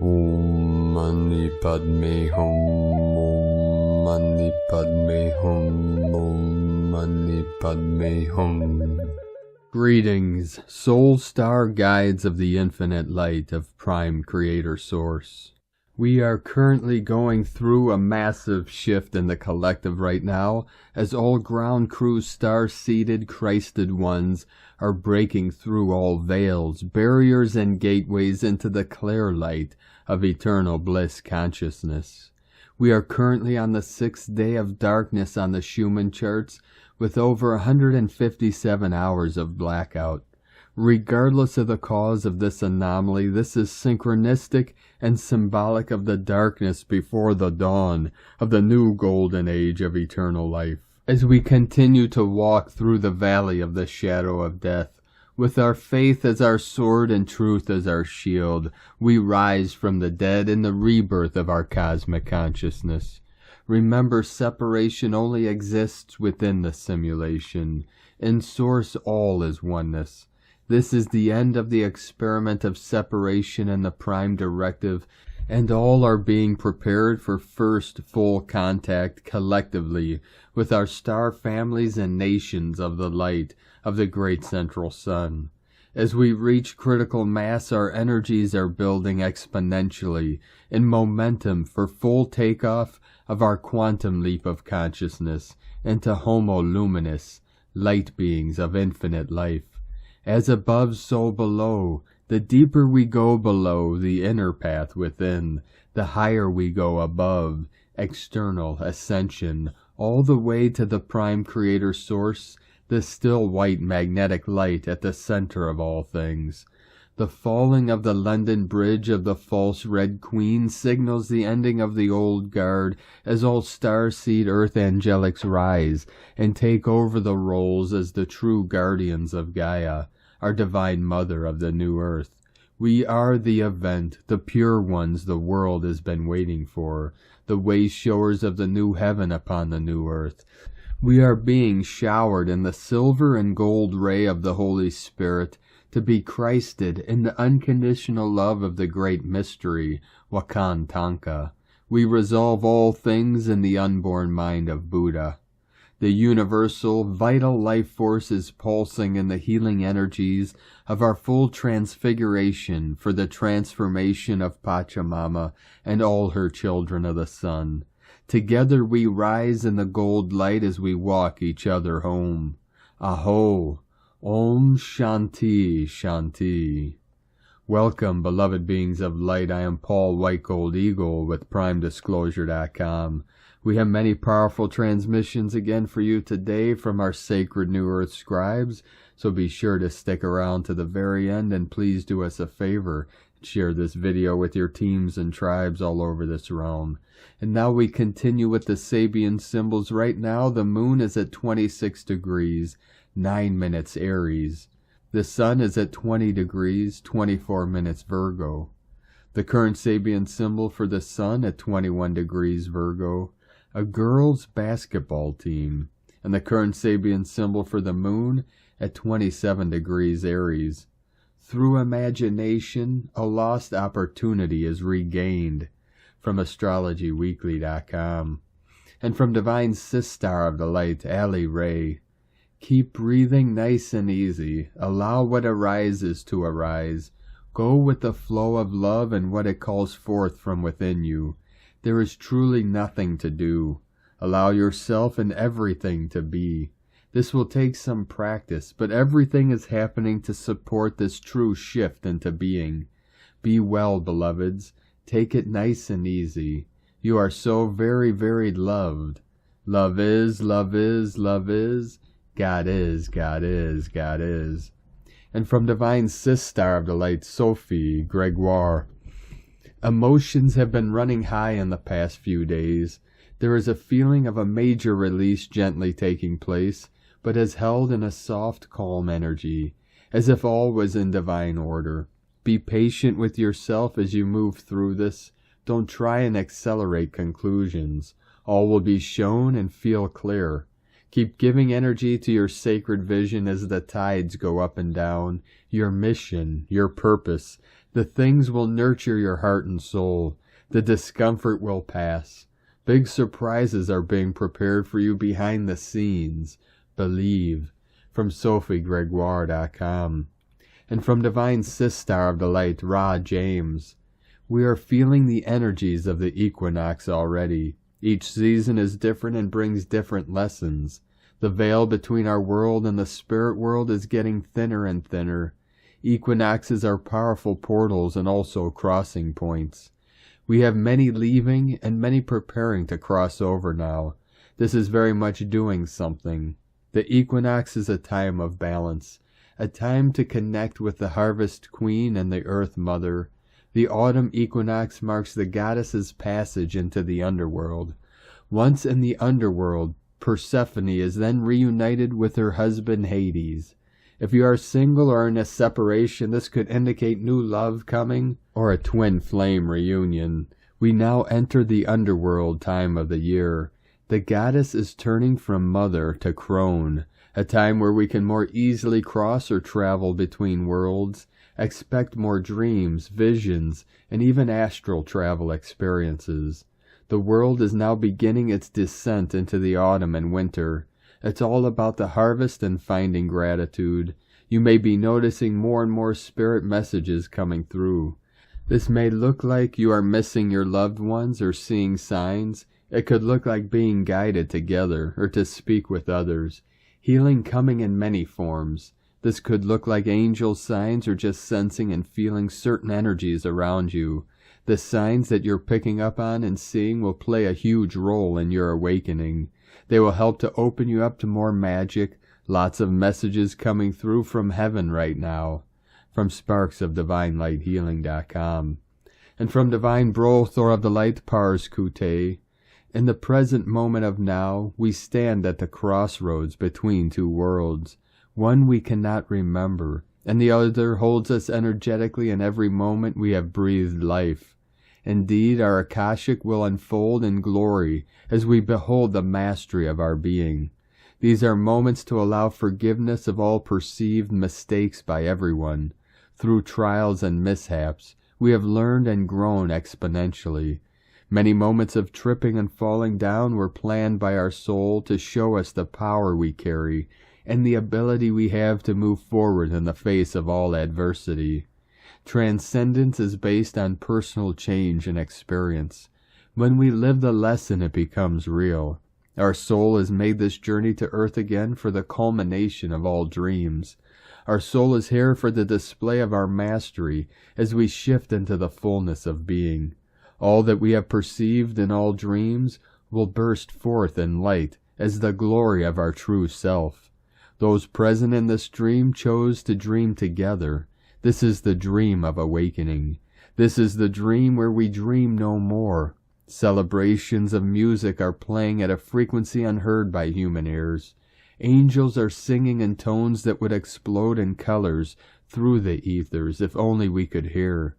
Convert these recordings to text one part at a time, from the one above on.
Om Mani Padme Hum, Om Mani Padme Hum, Om Mani Padme Hum. Greetings, soul star guides of the infinite light of Prime Creator Source. We are currently going through a massive shift in the collective right now, as all ground crew star-seated Christed ones are breaking through all veils, barriers, and gateways into the clear light of eternal bliss consciousness. We are currently on the 6th day of darkness on the Schumann charts, with over 157 hours of blackout. Regardless of the cause of this anomaly, this is synchronistic and symbolic of the darkness before the dawn of the new golden age of eternal life. As we continue to walk through the valley of the shadow of death, with our faith as our sword and truth as our shield, we rise from the dead in the rebirth of our cosmic consciousness. Remember, separation only exists within the simulation. In Source, all is oneness. This is the end of the experiment of separation and the prime directive, and all are being prepared for first full contact collectively with our star families and nations of the light of the great central sun. As we reach critical mass, our energies are building exponentially in momentum for full takeoff of our quantum leap of consciousness into Homo Luminous, light beings of infinite life. As above, so below. The deeper we go below the inner path within, the higher we go above, external ascension, all the way to the Prime Creator Source, the still white magnetic light at the center of all things. The falling of the London Bridge of the false Red Queen signals the ending of the old guard as all starseed earth angelics rise and take over the roles as the true guardians of Gaia, our divine mother of the new earth. We are the event, the pure ones the world has been waiting for, the way showers of the new heaven upon the new earth. We are being showered in the silver and gold ray of the Holy Spirit, to be Christed in the unconditional love of the great mystery, Wakan Tanka. We resolve all things in the unborn mind of Buddha. The universal, vital life force is pulsing in the healing energies of our full transfiguration for the transformation of Pachamama and all her children of the sun. Together we rise in the gold light as we walk each other home. Aho! Om Shanti Shanti. Welcome, beloved beings of light. I am Paul White Gold Eagle with PrimeDisclosure.com. We have many powerful transmissions again for you today from our sacred New Earth scribes, so be sure to stick around to the very end, and please do us a favor. Share this video with your teams and tribes all over this realm. And now we continue with the Sabian symbols. Right now the moon is at 26 degrees, 9 minutes Aries. The sun is at 20 degrees, 24 minutes Virgo. The current Sabian symbol for the sun at 21 degrees Virgo. A girls' basketball team. And the current Sabian symbol for the moon at 27 degrees Aries. Through imagination, a lost opportunity is regained. From AstrologyWeekly.com. And from Divine Sistar of the Light, Ali Ray. Keep breathing nice and easy. Allow what arises to arise. Go with the flow of love and what it calls forth from within you. There is truly nothing to do. Allow yourself and everything to be. This will take some practice, but everything is happening to support this true shift into being. Be well, beloveds. Take it nice and easy. You are so very, very loved. Love is, love is, love is. God is, God is, God is. And from Divine Sistar of the Light, Sophie Gregoire. Emotions have been running high in the past few days. There is a feeling of a major release gently taking place, but is held in a soft, calm energy, as if all was in divine order. Be patient with yourself as you move through this. Don't try and accelerate conclusions. All will be shown and feel clear. Keep giving energy to your sacred vision as the tides go up and down, your mission, your purpose, The things will nurture your heart and soul. The discomfort will pass. Big surprises are being prepared for you behind the scenes. Believe. From SophieGregoire.com. And from Divine Sistar of the Light, Ra James. We are feeling the energies of the equinox already. Each season is different and brings different lessons. The veil between our world and the spirit world is getting thinner and thinner. Equinoxes are powerful portals and also crossing points. We have many leaving and many preparing to cross over now. This is very much doing something. The equinox is a time of balance, a time to connect with the harvest queen and the earth mother. The autumn equinox marks the goddess's passage into the underworld. Once in the underworld, Persephone is then reunited with her husband Hades. If you are single or in a separation, this could indicate new love coming or a twin flame reunion. We now enter the underworld time of the year. The goddess is turning from mother to crone, a time where we can more easily cross or travel between worlds, expect more dreams, visions, and even astral travel experiences. The world is now beginning its descent into the autumn and winter. It's all about the harvest and finding gratitude. You may be noticing more and more spirit messages coming through. This may look like you are missing your loved ones or seeing signs. It could look like being guided together or to speak with others. Healing coming in many forms. This could look like angel signs or just sensing and feeling certain energies around you. The signs that you're picking up on and seeing will play a huge role in your awakening. They will help to open you up to more magic. Lots of messages coming through from heaven right now. From SparksOfDivineLightHealing.com. And from Divine Brothor of the Light, Pars Kute. In the present moment of now, we stand at the crossroads between two worlds. One we cannot remember, and the other holds us energetically in every moment we have breathed life. Indeed, our Akashic will unfold in glory as we behold the mastery of our being. These are moments to allow forgiveness of all perceived mistakes by everyone. Through trials and mishaps, we have learned and grown exponentially. Many moments of tripping and falling down were planned by our soul to show us the power we carry and the ability we have to move forward in the face of all adversity. Transcendence is based on personal change and experience. When we live the lesson, it becomes real. Our soul has made this journey to earth again for the culmination of all dreams. Our soul is here for the display of our mastery as we shift into the fullness of being. All that we have perceived in all dreams will burst forth in light as the glory of our true self. Those present in this dream chose to dream together. This is the dream of awakening. This is the dream where we dream no more. Celebrations of music are playing at a frequency unheard by human ears. Angels are singing in tones that would explode in colors through the ethers if only we could hear.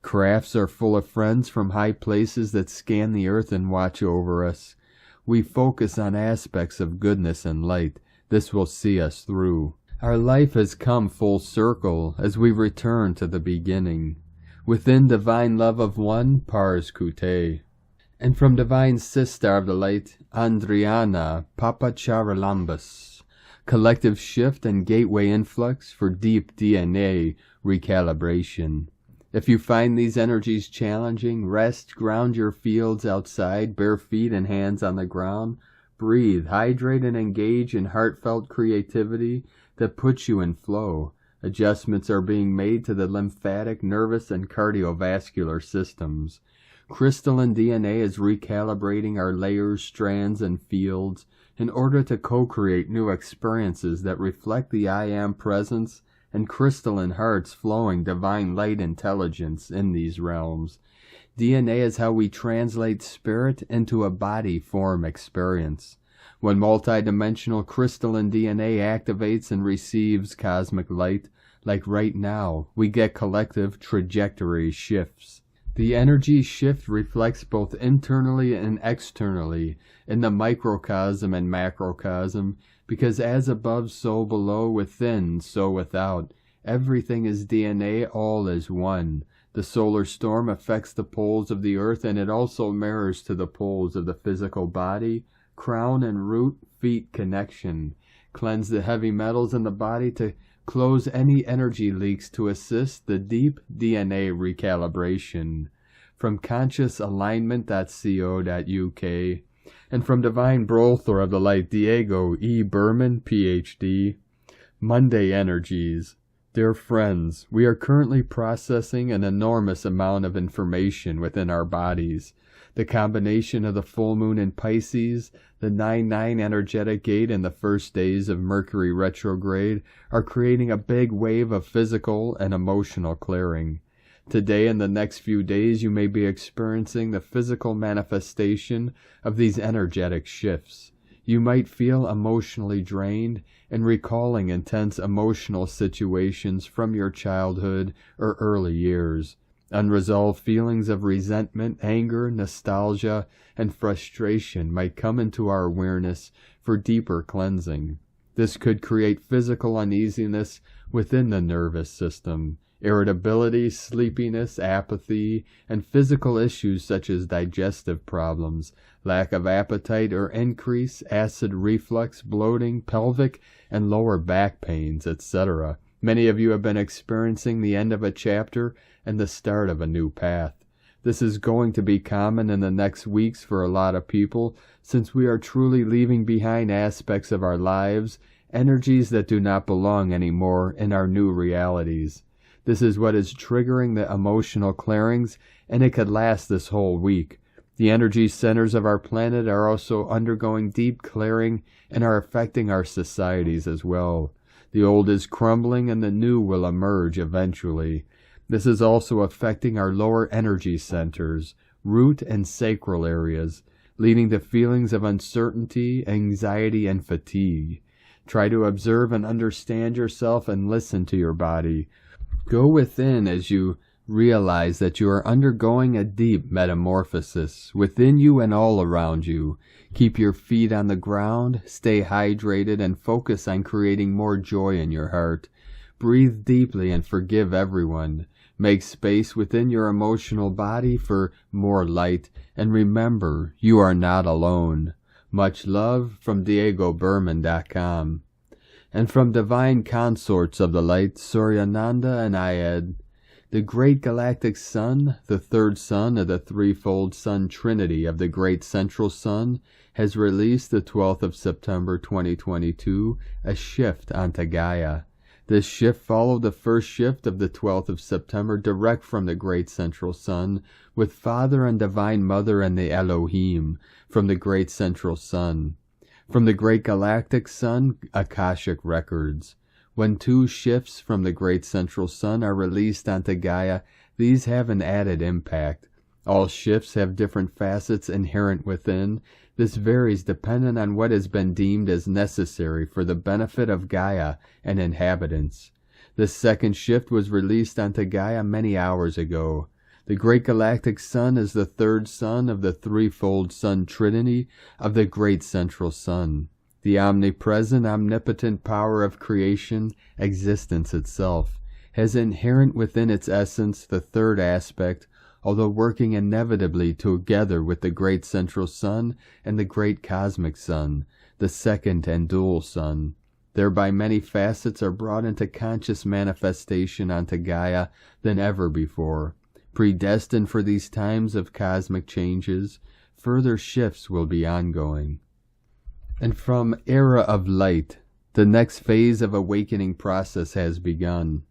Crafts are full of friends from high places that scan the earth and watch over us. We focus on aspects of goodness and light. This will see us through. Our life has come full circle as we return to the beginning. Within divine love of one, Pars Kute. And from Divine Sister of the Light, Andriana Papacharalambus. Collective shift and gateway influx for deep DNA recalibration. If you find these energies challenging, rest, ground your fields outside, bare feet and hands on the ground. Breathe, hydrate, and engage in heartfelt creativity that puts you in flow. Adjustments are being made to the lymphatic, nervous, and cardiovascular systems. Crystalline DNA is recalibrating our layers, strands, and fields in order to co-create new experiences that reflect the I Am presence and crystalline hearts flowing divine light intelligence in these realms. DNA is how we translate spirit into a body form experience. When multidimensional crystalline DNA activates and receives cosmic light, like right now, we get collective trajectory shifts. The energy shift reflects both internally and externally in the microcosm and macrocosm, because as above, so below, within, so without, Everything is DNA, all is one. The solar storm affects the poles of the earth, and it also mirrors to the poles of the physical body, crown and root, feet connection. Cleanse the heavy metals in the body to close any energy leaks to assist the deep DNA recalibration. From consciousalignment.co.uk and from Divine Brothor of the Light, Diego E. Berman, Ph.D. Monday Energies. Dear friends, we are currently processing an enormous amount of information within our bodies. The combination of the full moon in Pisces, the 9-9 energetic gate, and the first days of Mercury retrograde are creating a big wave of physical and emotional clearing. Today and the next few days you may be experiencing the physical manifestation of these energetic shifts. You might feel emotionally drained and recalling intense emotional situations from your childhood or early years. Unresolved feelings of resentment, anger, nostalgia, and frustration might come into our awareness for deeper cleansing. This could create physical uneasiness within the nervous system, irritability, sleepiness, apathy, and physical issues such as digestive problems, lack of appetite or increase, acid reflux, bloating, pelvic and lower back pains, etc. Many of you have been experiencing the end of a chapter and the start of a new path. This is going to be common in the next weeks for a lot of people, since we are truly leaving behind aspects of our lives, energies that do not belong anymore in our new realities. This is what is triggering the emotional clearings, and it could last this whole week. The energy centers of our planet are also undergoing deep clearing and are affecting our societies as well. The old is crumbling and the new will emerge eventually. This is also affecting our lower energy centers, root and sacral areas, leading to feelings of uncertainty, anxiety, and fatigue. Try to observe and understand yourself and listen to your body. Go within as you realize that you are undergoing a deep metamorphosis within you and all around you. Keep your feet on the ground, stay hydrated, and focus on creating more joy in your heart. Breathe deeply and forgive everyone. Make space within your emotional body for more light, and remember, you are not alone. Much love from DiegoBerman.com. And from Divine Consorts of the Light, Suryananda and Ayed, the great galactic sun, the third sun of the threefold sun trinity of the great central sun, has released the 12th of September 2022 a shift onto Gaia. This shift followed the first shift of the 12th of September direct from the great central sun, with Father and Divine Mother and the Elohim from the great central sun. From the great galactic sun, Akashic records. When two shifts from the great central sun are released onto Gaia, these have an added impact. All shifts have different facets inherent within. This varies dependent on what has been deemed as necessary for the benefit of Gaia and inhabitants. The second shift was released onto Gaia many hours ago. The great galactic sun is the third sun of the threefold sun trinity of the great central sun. The omnipresent, omnipotent power of creation, existence itself, has inherent within its essence the third aspect, although working inevitably together with the great central sun and the great cosmic sun, the second and dual sun. Thereby many facets are brought into conscious manifestation onto Gaia than ever before. Predestined for these times of cosmic changes, further shifts will be ongoing. And from Era of Light, the next phase of awakening process has begun.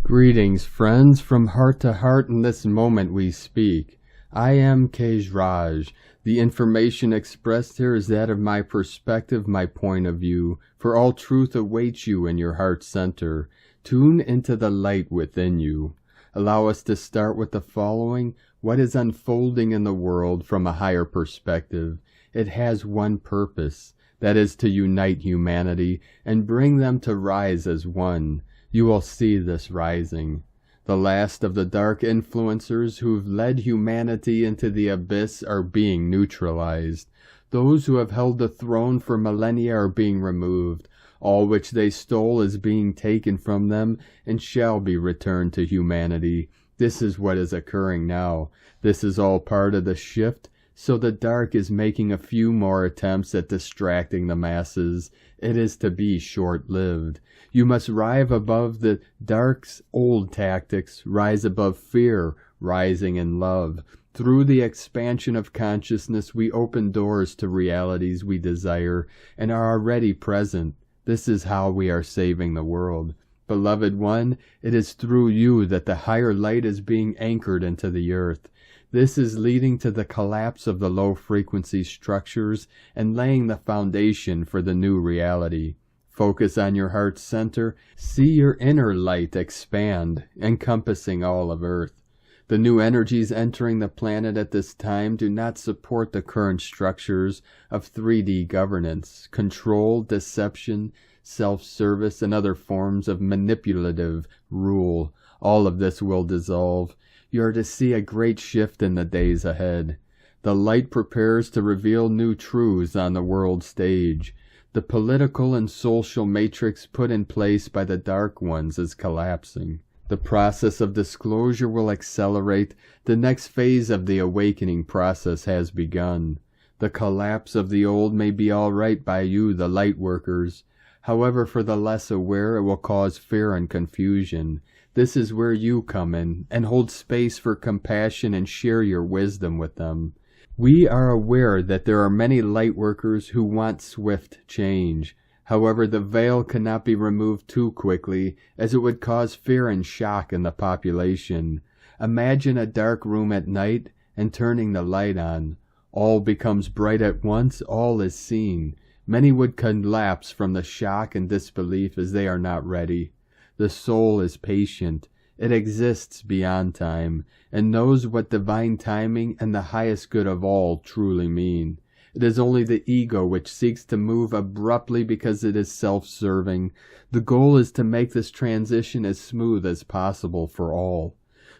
Greetings, friends, from heart to heart in this moment we speak. I am Qestty G. The information expressed here is that of my perspective, my point of view, for all truth awaits you in your heart center. Tune into the light within you. Allow us to start with the following. What is unfolding in the world from a higher perspective? It has one purpose, that is to unite humanity and bring them to rise as one. You will see this rising. The last of the dark influencers who've led humanity into the abyss are being neutralized. Those who have held the throne for millennia are being removed. All which they stole is being taken from them and shall be returned to humanity. This is what is occurring now. This is all part of the shift. So the dark is making a few more attempts at distracting the masses. It is to be short-lived. You must rise above the dark's old tactics, rise above fear, rising in love. Through the expansion of consciousness, we open doors to realities we desire and are already present. This is how we are saving the world. Beloved one, it is through you that the higher light is being anchored into the earth. This is leading to the collapse of the low-frequency structures and laying the foundation for the new reality. Focus on your heart center. See your inner light expand, encompassing all of Earth. The new energies entering the planet at this time do not support the current structures of 3D governance, control, deception, self-service, and other forms of manipulative rule. All of this will dissolve. You are to see a great shift in the days ahead. The light prepares to reveal new truths on the world stage. The political and social matrix put in place by the dark ones is collapsing. The process of disclosure will accelerate. The next phase of the awakening process has begun. The collapse of the old may be all right by you, the light workers. However, for the less aware, it will cause fear and confusion. This is where you come in and hold space for compassion and share your wisdom with them. We are aware that there are many light workers who want swift change. However, the veil cannot be removed too quickly, as it would cause fear and shock in the population. Imagine a dark room at night and turning the light on. All becomes bright at once, all is seen. Many would collapse from the shock and disbelief as they are not ready. The soul is patient. It exists beyond time, and knows what divine timing and the highest good of all truly mean. It is only the ego which seeks to move abruptly because it is self-serving. The goal is to make this transition as smooth as possible for all.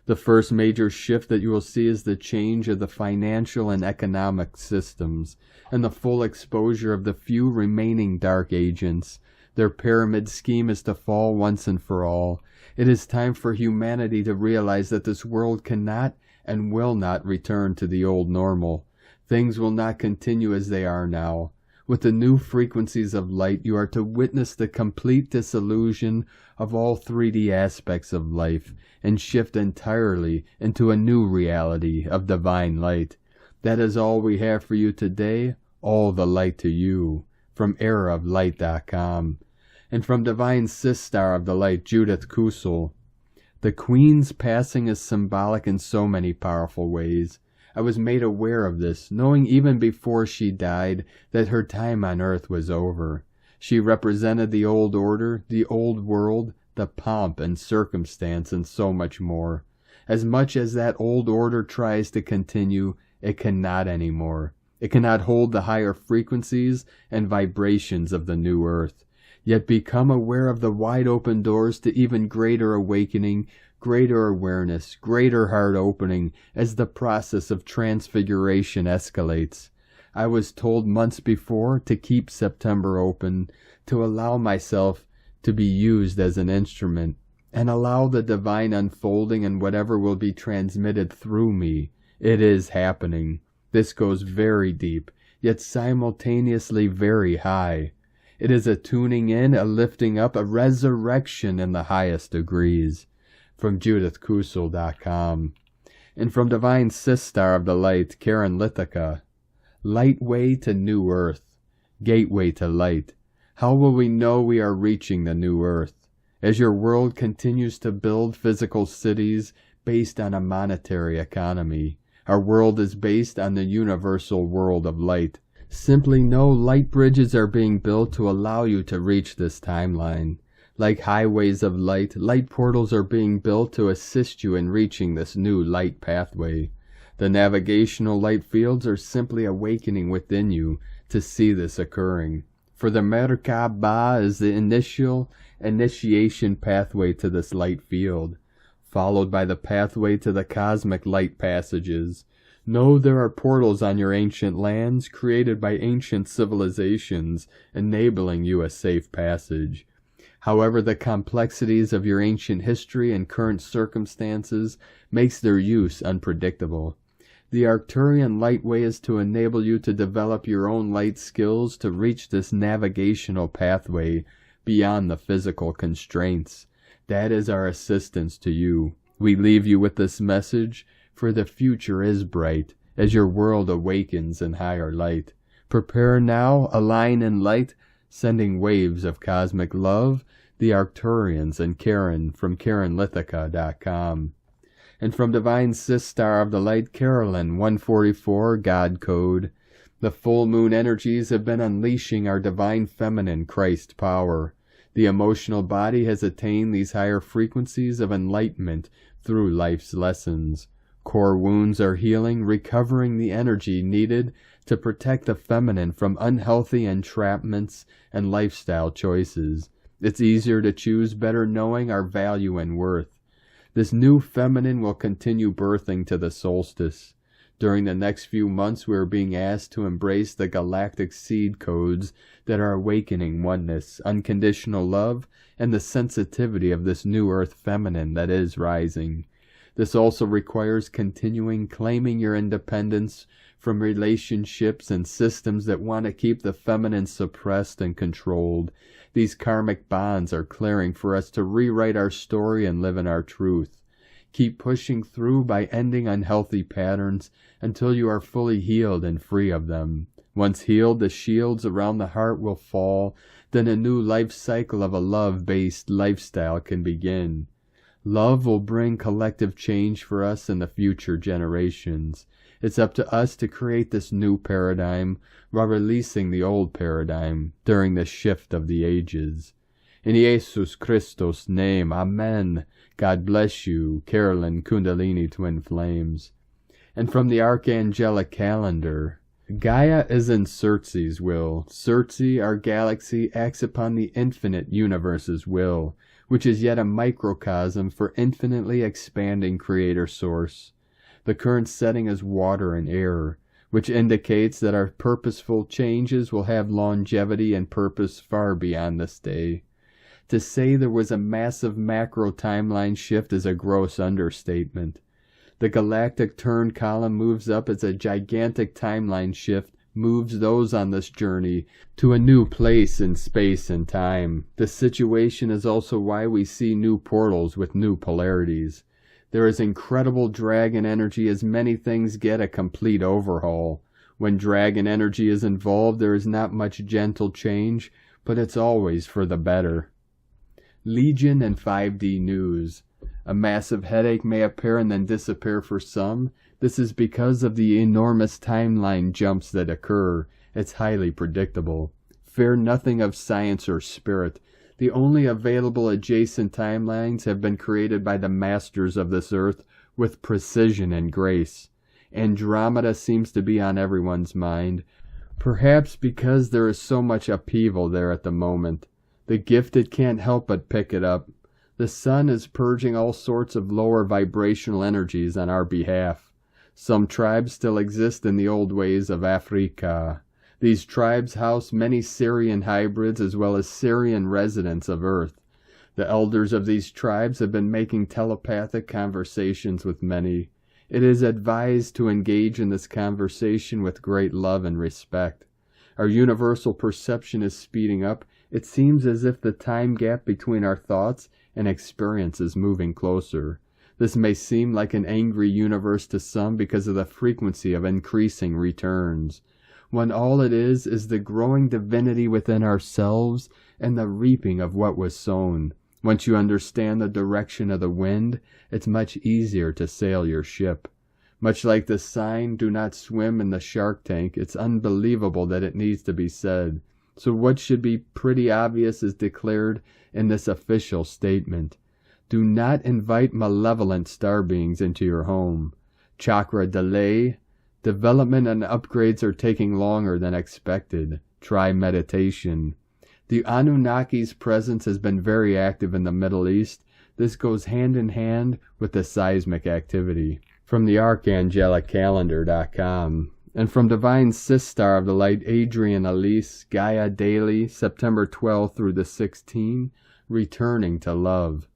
The first major shift that you will see is the change of the financial and economic systems, and the full exposure of the few remaining dark agents. Their pyramid scheme is to fall once and for all. It is time for humanity to realize that this world cannot and will not return to the old normal. Things will not continue as they are now. With the new frequencies of light, you are to witness the complete dissolution of all 3D aspects of life and shift entirely into a new reality of divine light. That is all we have for you today. All the light to you. From eraoflight.com. And from Divine Sister of the Light, Judith Kusel. The Queen's passing is symbolic in so many powerful ways. I was made aware of this, knowing even before she died that her time on earth was over. She represented the old order, the old world, the pomp and circumstance, and so much more. As much as that old order tries to continue, it cannot anymore. It cannot hold the higher frequencies and vibrations of the new earth. Yet become aware of the wide open doors to even greater awakening, greater awareness, greater heart opening as the process of transfiguration escalates. I was told months before to keep September open, to allow myself to be used as an instrument, and allow the divine unfolding and whatever will be transmitted through me. It is happening. This goes very deep, yet simultaneously very high. It is a tuning in, a lifting up, a resurrection in the highest degrees. From JudithKusel.com. And from Divine Sister of the Light, Karen Lithica. Lightway to New Earth. Gateway to Light. How will we know we are reaching the new Earth? As your world continues to build physical cities based on a monetary economy. Our world is based on the universal world of light. Simply know light bridges are being built to allow you to reach this timeline. Like highways of light, light portals are being built to assist you in reaching this new light pathway. The navigational light fields are simply awakening within you to see this occurring. For the Merkaba is the initiation pathway to this light field, followed by the pathway to the cosmic light passages. Know there are portals on your ancient lands created by ancient civilizations, enabling you a safe passage. However, the complexities of your ancient history and current circumstances makes their use unpredictable. The Arcturian Lightway is to enable you to develop your own light skills to reach this navigational pathway beyond the physical constraints. That is our assistance to you. We leave you with this message, for the future is bright, as your world awakens in higher light. Prepare now, align in light, sending waves of cosmic love, the Arcturians and Karen from KarenLithica.com. And from Divine Sistar of the Light, Carolyn, 144, God Code. The full moon energies have been unleashing our divine feminine Christ power. The emotional body has attained these higher frequencies of enlightenment through life's lessons. Core wounds are healing, recovering the energy needed to protect the feminine from unhealthy entrapments and lifestyle choices. It's easier to choose better knowing our value and worth. This new feminine will continue birthing to the solstice. During the next few months, we are being asked to embrace the galactic seed codes that are awakening oneness, unconditional love, and the sensitivity of this new earth feminine that is rising. This also requires continuing claiming your independence from relationships and systems that want to keep the feminine suppressed and controlled. These karmic bonds are clearing for us to rewrite our story and live in our truth. Keep pushing through by ending unhealthy patterns until you are fully healed and free of them. Once healed, the shields around the heart will fall. Then a new life cycle of a love-based lifestyle can begin. Love will bring collective change for us and the future generations. It's up to us to create this new paradigm while releasing the old paradigm during the shift of the ages. In Jesus Christos' name, Amen. God bless you, Carolyn Kundalini Twin Flames. And from the Archangelic Calendar, Gaia is in Circe's will. Circe, our galaxy, acts upon the infinite universe's will, which is yet a microcosm for infinitely expanding creator source. The current setting is water and air, which indicates that our purposeful changes will have longevity and purpose far beyond this day. To say there was a massive macro timeline shift is a gross understatement. The galactic turn column moves up as a gigantic timeline shift moves those on this journey to a new place in space and time. This situation is also why we see new portals with new polarities. There is incredible dragon energy as many things get a complete overhaul. When dragon energy is involved, there is not much gentle change, but it's always for the better. Legion and 5D News. A massive headache may appear and then disappear for some. This is because of the enormous timeline jumps that occur. It's highly predictable. Fear nothing of science or spirit. The only available adjacent timelines have been created by the masters of this earth with precision and grace. Andromeda seems to be on everyone's mind, perhaps because there is so much upheaval there at the moment. The gifted can't help but pick it up. The sun is purging all sorts of lower vibrational energies on our behalf. Some tribes still exist in the old ways of Africa. These tribes house many Syrian hybrids as well as Syrian residents of Earth. The elders of these tribes have been making telepathic conversations with many. It is advised to engage in this conversation with great love and respect. Our universal perception is speeding up. It seems as if the time gap between our thoughts and experience is moving closer. This may seem like an angry universe to some because of the frequency of increasing returns, when all it is the growing divinity within ourselves and the reaping of what was sown. Once you understand the direction of the wind, it's much easier to sail your ship. Much like the sign, do not swim in the shark tank, it's unbelievable that it needs to be said. So what should be pretty obvious is declared in this official statement. Do not invite malevolent star beings into your home. Chakra delay. Development and upgrades are taking longer than expected. Try meditation. The Anunnaki's presence has been very active in the Middle East. This goes hand in hand with the seismic activity. from the archangelicalendar.com, and from Divine Sistar of the Light Adrian Elyse Gaia Daily, September 12th through the 16th, returning to love.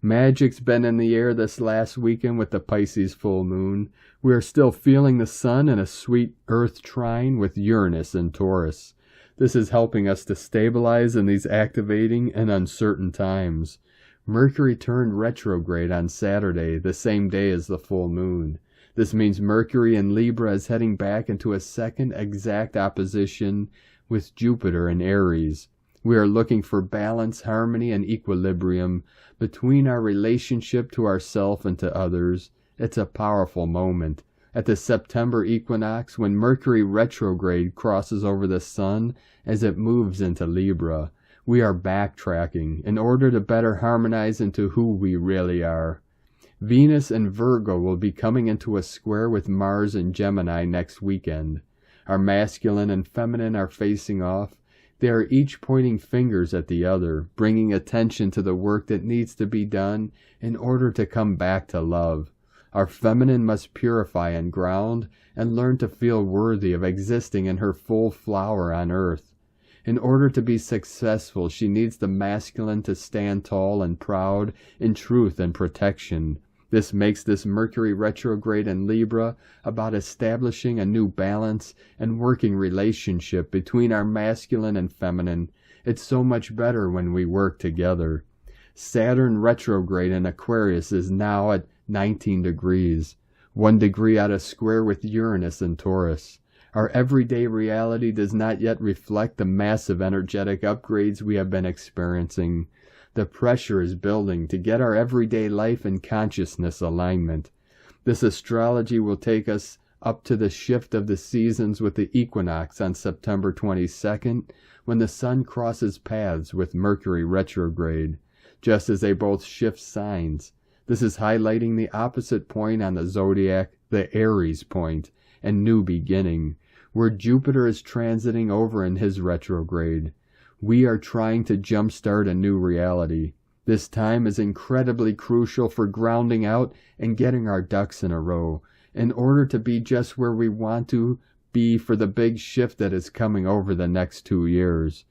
Magic's been in the air this last weekend with the Pisces full moon. We are still feeling the sun in a sweet earth trine with Uranus and Taurus. This is helping us to stabilize in these activating and uncertain times. Mercury turned retrograde on Saturday, the same day as the full moon. This means Mercury in Libra is heading back into a second exact opposition with Jupiter in Aries. We are looking for balance, harmony, and equilibrium between our relationship to ourselves and to others. It's a powerful moment. At the September equinox, when Mercury retrograde crosses over the sun as it moves into Libra, we are backtracking in order to better harmonize into who we really are. Venus and Virgo will be coming into a square with Mars and Gemini next weekend. Our masculine and feminine are facing off. They are each pointing fingers at the other, bringing attention to the work that needs to be done in order to come back to love. Our feminine must purify and ground and learn to feel worthy of existing in her full flower on earth. In order to be successful, she needs the masculine to stand tall and proud in truth and protection. This makes this Mercury retrograde in Libra about establishing a new balance and working relationship between our masculine and feminine. It's so much better when we work together. Saturn retrograde in Aquarius is now at 19 degrees, 1 degree out of square with Uranus and Taurus. Our everyday reality does not yet reflect the massive energetic upgrades we have been experiencing. The pressure is building to get our everyday life and consciousness alignment. This astrology will take us up to the shift of the seasons with the equinox on September 22nd, when the sun crosses paths with Mercury retrograde, just as they both shift signs. This is highlighting the opposite point on the zodiac, the Aries point, and new beginning, where Jupiter is transiting over in his retrograde. We are trying to jumpstart a new reality. This time is incredibly crucial for grounding out and getting our ducks in a row in order to be just where we want to be for the big shift that is coming over the next 2 years.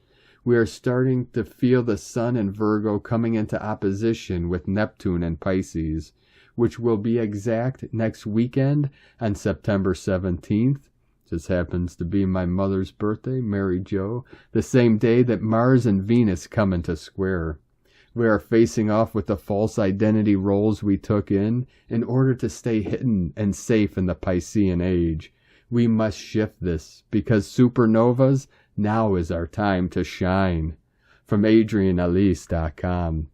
We are starting to feel the sun in Virgo coming into opposition with Neptune and Pisces, which will be exact next weekend on September 17th. Just happens to be my mother's birthday, Mary Jo, the same day that Mars and Venus come into square. We are facing off with the false identity roles we took in order to stay hidden and safe in the Piscean age. We must shift this, because supernovas, now is our time to shine. From AdrianElyse.com.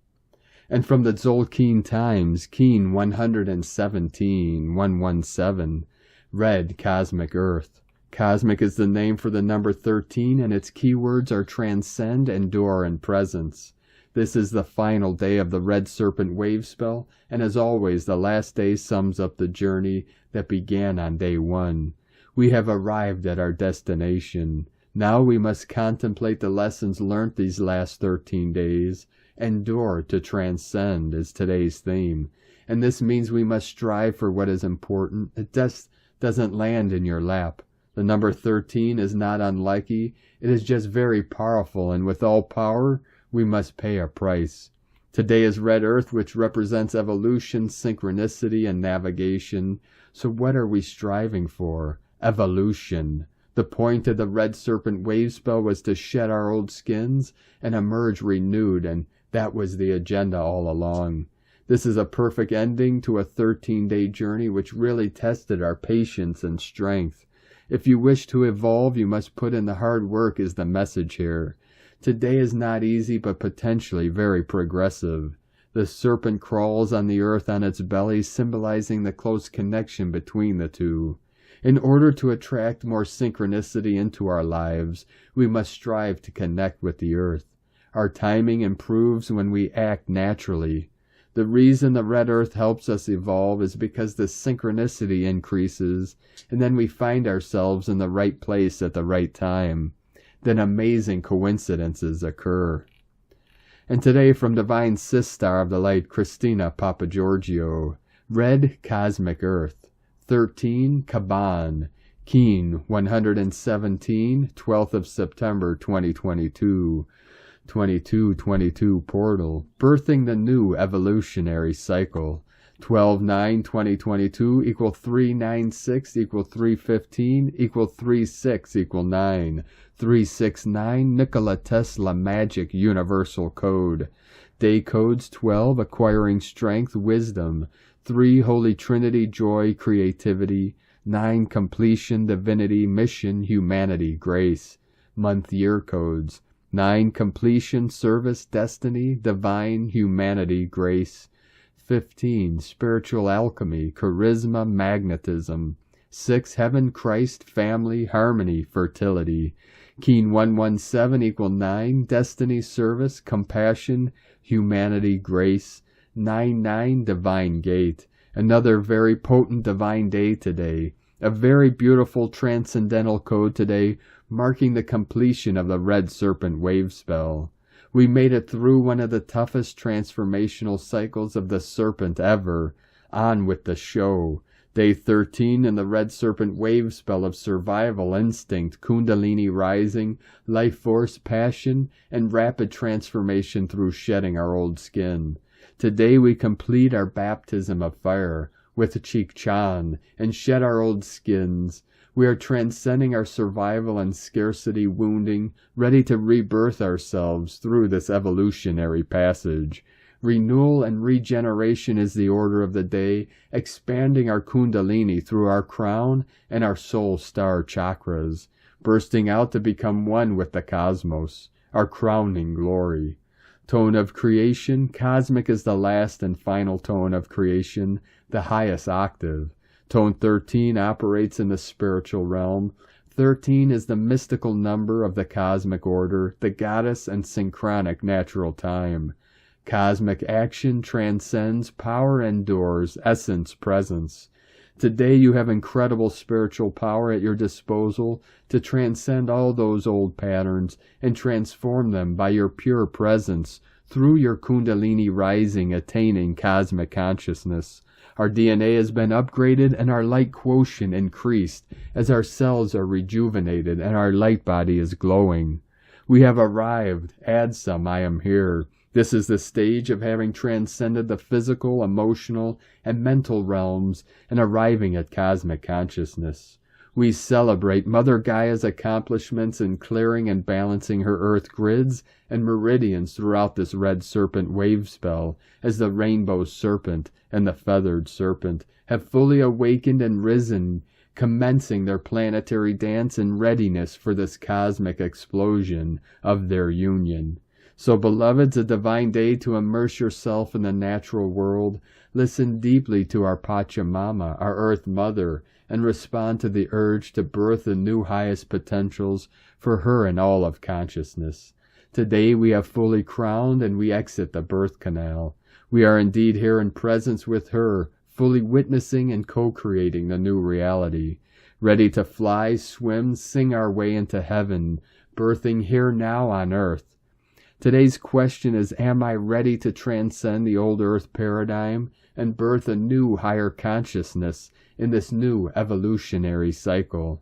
And from the Tzolk'in Times, Keen 117, Red Cosmic Earth. Cosmic is the name for the number 13, and its keywords are transcend, endure, and presence. This is the final day of the Red Serpent wave spell, and as always, the last day sums up the journey that began on day 1. We have arrived at our destination. Now we must contemplate the lessons learnt these last 13 days. Endure to transcend is today's theme, and this means we must strive for what is important. It just doesn't land in your lap. The number 13 is not unlucky. It is just very powerful, and with all power, we must pay a price. Today is Red Earth, which represents evolution, synchronicity, and navigation. So what are we striving for? Evolution. The point of the Red Serpent wave spell was to shed our old skins and emerge renewed, and that was the agenda all along. This is a perfect ending to a 13-day journey which really tested our patience and strength. If you wish to evolve, you must put in the hard work is the message here. Today is not easy, but potentially very progressive. The serpent crawls on the earth on its belly, symbolizing the close connection between the two. In order to attract more synchronicity into our lives, we must strive to connect with the earth. Our timing improves when we act naturally. The reason the Red Earth helps us evolve is because the synchronicity increases, and then we find ourselves in the right place at the right time. Then amazing coincidences occur. And today from Divine Sistar of the Light, Christina Papagiorgio, Red Cosmic Earth. 13, Kaban. Keen 117, 12th of September 2022. 2222 portal, birthing the new evolutionary cycle. 12/9/2022 equal 396 equal 315 equal 36 equal 9. 369 Nikola Tesla magic universal code. Day codes 12 acquiring strength wisdom. 3 Holy Trinity joy creativity. 9 completion divinity mission humanity grace. Month year codes. 9 completion service destiny divine humanity grace. 15 spiritual alchemy charisma magnetism. 6 heaven Christ family harmony fertility. Keen 117 equal 9 destiny service compassion humanity grace. 9 divine gate. Another very potent divine day today. A very beautiful transcendental code today, marking the completion of the Red Serpent wave spell. We made it through one of the toughest transformational cycles of the Serpent ever. On with the show. Day 13 in the Red Serpent wave spell of survival instinct, kundalini rising, life force, passion, and rapid transformation through shedding our old skin. Today we complete our baptism of fire with Chikchan and shed our old skins. We are transcending our survival and scarcity wounding, ready to rebirth ourselves through this evolutionary passage. Renewal and regeneration is the order of the day, expanding our kundalini through our crown and our soul star chakras, bursting out to become one with the cosmos, our crowning glory. Tone of creation, cosmic is the last and final tone of creation, the highest octave. Tone 13 operates in the spiritual realm. 13 is the mystical number of the cosmic order, the goddess and synchronic natural time. Cosmic action transcends, power endures, essence presence. Today you have incredible spiritual power at your disposal to transcend all those old patterns and transform them by your pure presence through your kundalini rising, attaining cosmic consciousness. Our DNA has been upgraded and our light quotient increased as our cells are rejuvenated and our light body is glowing. We have arrived. Add some, I am here. This is the stage of having transcended the physical, emotional, and mental realms and arriving at cosmic consciousness. We celebrate Mother Gaia's accomplishments in clearing and balancing her earth grids and meridians throughout this red serpent wave spell, as the rainbow serpent and the feathered serpent have fully awakened and risen, commencing their planetary dance in readiness for this cosmic explosion of their union. So, beloveds, a divine day to immerse yourself in the natural world, listen deeply to our Pachamama, our Earth Mother, and respond to the urge to birth the new highest potentials for her and all of consciousness. Today we have fully crowned and we exit the birth canal. We are indeed here in presence with her, fully witnessing and co-creating the new reality, ready to fly, swim, sing our way into heaven, birthing here now on earth. Today's question is, am I ready to transcend the old earth paradigm and birth a new higher consciousness in this new evolutionary cycle?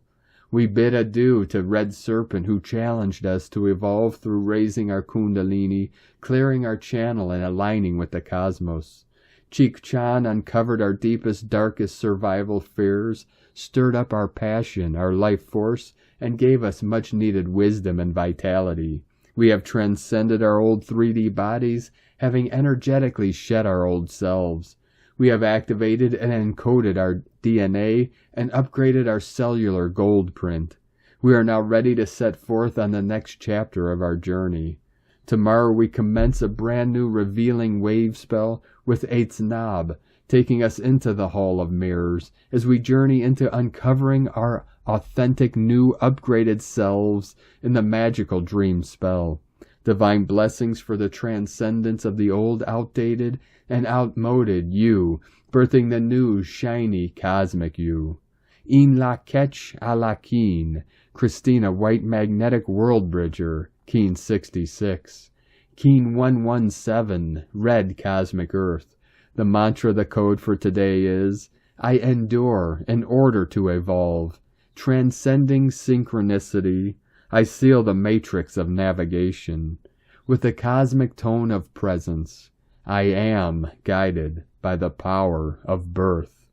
We bid adieu to Red Serpent, who challenged us to evolve through raising our kundalini, clearing our channel and aligning with the cosmos. Chikchan uncovered our deepest, darkest survival fears, stirred up our passion, our life force, and gave us much needed wisdom and vitality. We have transcended our old 3D bodies, having energetically shed our old selves. We have activated and encoded our DNA and upgraded our cellular gold print. We are now ready to set forth on the next chapter of our journey. Tomorrow we commence a brand new revealing wave spell with Eitznab, taking us into the Hall of Mirrors as we journey into uncovering our authentic new upgraded selves in the magical dream spell. Divine blessings for the transcendence of the old, outdated, and outmoded you, birthing the new, shiny, cosmic you. In la ketch a la keen, Christina White Magnetic World Bridger, Keen 66. Keen 117, Red Cosmic Earth. The mantra, the code for today is, I endure in order to evolve. Transcending synchronicity, I seal the matrix of navigation. With the cosmic tone of presence, I am guided by the power of birth.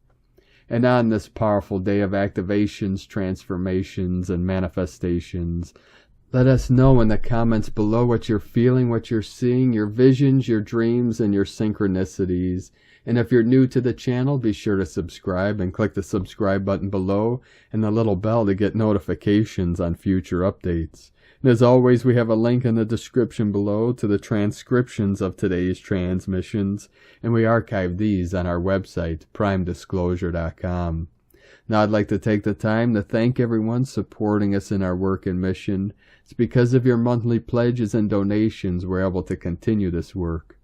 And on this powerful day of activations, transformations, and manifestations, let us know in the comments below what you're feeling, what you're seeing, your visions, your dreams, and your synchronicities. And if you're new to the channel, be sure to subscribe and click the subscribe button below and the little bell to get notifications on future updates. And as always, we have a link in the description below to the transcriptions of today's transmissions, and we archive these on our website, primedisclosure.com. Now I'd like to take the time to thank everyone supporting us in our work and mission. It's because of your monthly pledges and donations we're able to continue this work.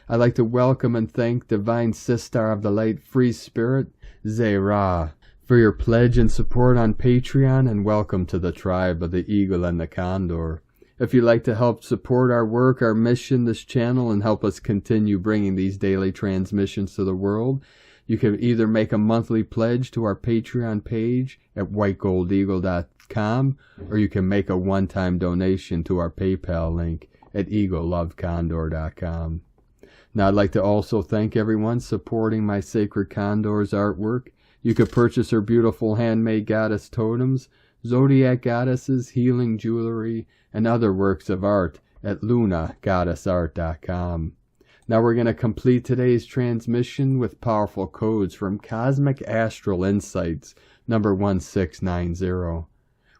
I'd like to welcome and thank Divine Sistar of the Light FreeSpirit Zhayra for your pledge and support on Patreon, and welcome to the tribe of the Eagle and the Condor. If you'd like to help support our work, our mission, this channel, and help us continue bringing these daily transmissions to the world, you can either make a monthly pledge to our Patreon page at whitegoldeagle.com, or you can make a one-time donation to our PayPal link at eaglelovecondor.com. Now I'd like to also thank everyone supporting my Sacred Condor's artwork. You could purchase her beautiful handmade goddess totems, zodiac goddesses, healing jewelry, and other works of art at lunagoddessart.com. Now we're going to complete today's transmission with powerful codes from Cosmic Astral Insights, number 1690.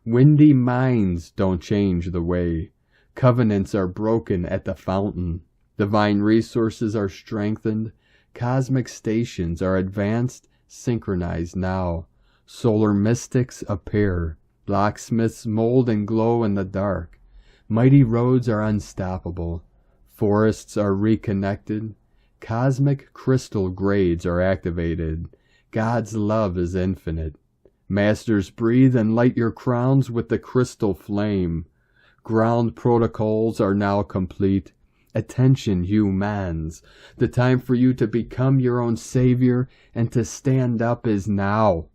Windy minds don't change the way. Covenants are broken at the fountain. Divine resources are strengthened. Cosmic stations are advanced, synchronized now. Solar mystics appear. Blacksmiths mold and glow in the dark. Mighty roads are unstoppable. Forests are reconnected. Cosmic crystal grades are activated. God's love is infinite. Masters, breathe and light your crowns with the crystal flame. Ground protocols are now complete. Attention, humans. The time for you to become your own savior and to stand up is now.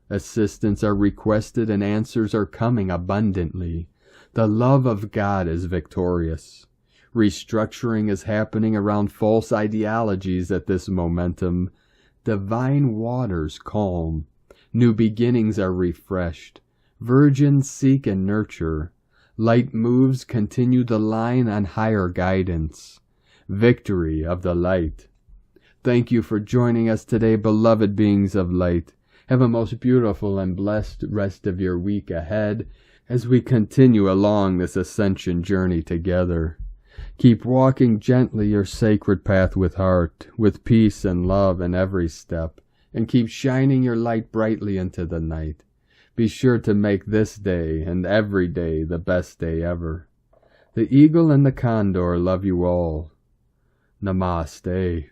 Assistants are requested and answers are coming abundantly. The love of God is victorious. Restructuring is happening around false ideologies at this momentum. Divine waters calm. New beginnings are refreshed. Virgins seek and nurture. Light moves continue the line on higher guidance. Victory of the light. Thank you for joining us today, beloved beings of light. Have a most beautiful and blessed rest of your week ahead as we continue along this ascension journey together. Keep walking gently your sacred path with heart, with peace and love in every step, and keep shining your light brightly into the night. Be sure to make this day and every day the best day ever. The Eagle and the Condor love you all. Namaste.